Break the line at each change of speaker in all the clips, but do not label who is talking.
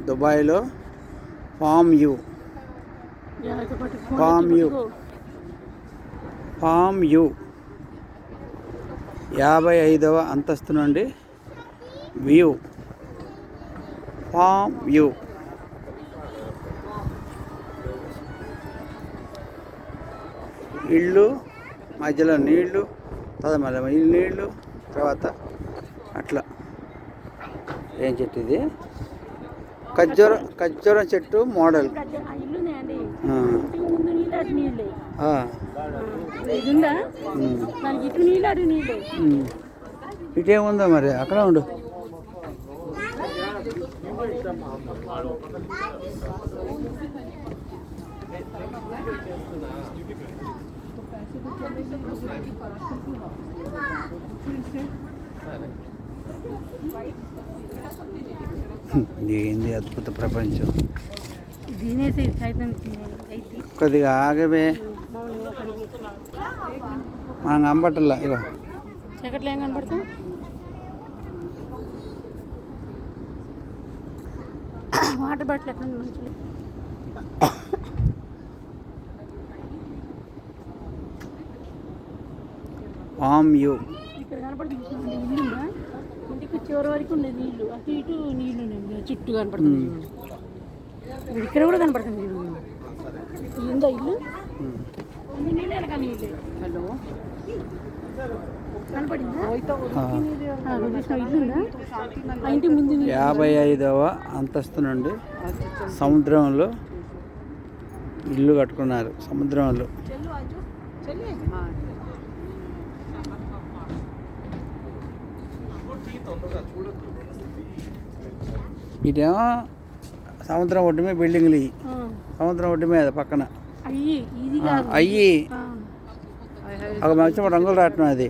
దుబాయ్లో form you form you 55వ అంతస్తు నుండి వ్యూ. ఫామ్ యూ ఇళ్ళు, మధ్యలో నీళ్ళు, తర్వాత మళ్ళీ నీళ్ళు, తర్వాత అట్లా. ఏం చెట్టు ఇది? ఖర్జూరం చెట్టు మోడల్. ఇటేముందో మరి, అక్కడ ఉండు. ఏంది అద్భుత ప్రపంచం. కొద్దిగా ఆగవే, మనం కనబట్టల్లా. ఇక
చీకట్లో ఏం కనబడతాం? వాటర్ బాటిల్ ఎక్కడ మంచి
ఫామ్ యూ.
ఇక్కడ కనపడుతుంది ఇల్లు, ఇంటికి చివరి వరకు ఉండేది నీళ్ళు, అటు ఇటు నీళ్ళు చుట్టూ కనపడుతుంది. ఇక్కడ కూడా కనపడుతుంది ఉందా ఇల్లు? అన్ని నీళ్ళు వెనక నీళ్ళు. హలో, కనపడిందా?
55వ అంతస్తు నుండి సముద్రంలో ఇల్లు కట్టుకున్నారు. సముద్రంలో ఇదేమో సముద్రం ఒడ్డు మీద బిల్డింగ్లు. సముద్రం ఒడ్డు మీద పక్కన అయ్యి ఒక మంచి రంగులు రావటం. అది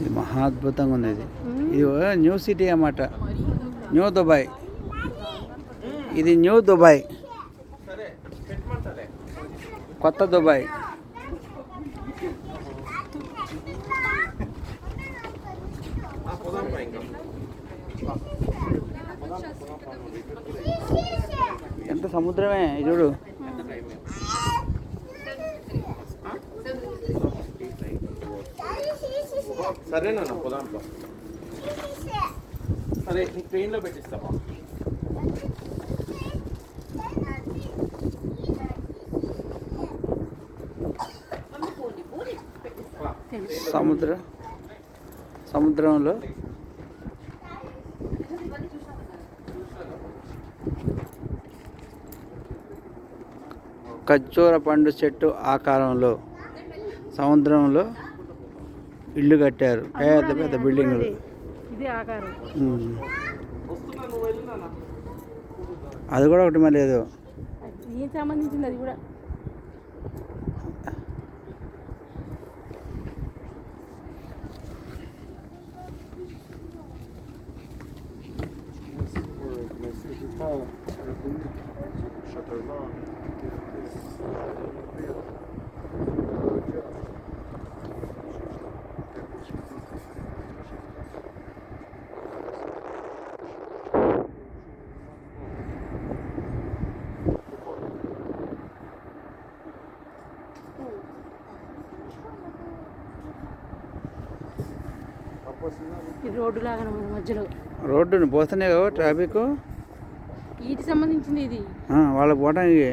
ఇది మహా అద్భుతంగా ఉంది. ఇది న్యూ సిటీ అన్నమాట, న్యూ దుబాయ్. ఇది న్యూ దుబాయ్, కొత్త దుబాయ్. ఎంత సముద్రమే చూడు.
సరేనా పొలంలో? సరే, నీకు ట్రైన్లో పెట్టిస్తావా?
సముద్రంలో ఖర్జూర పండు చెట్టు ఆకారంలో సముద్రంలో ఇల్లు కట్టారు. పెద్ద పెద్ద బిల్డింగ్లు. అది కూడా ఒకటి మరి లేదు.
సంబంధించింది అది కూడా. రోడ్డు లాగా మధ్యలో
రోడ్డుని పోతున్నాయి కదా ట్రాఫిక్.
వీటికి సంబంధించింది ఇది.
వాళ్ళకి పోవడానికి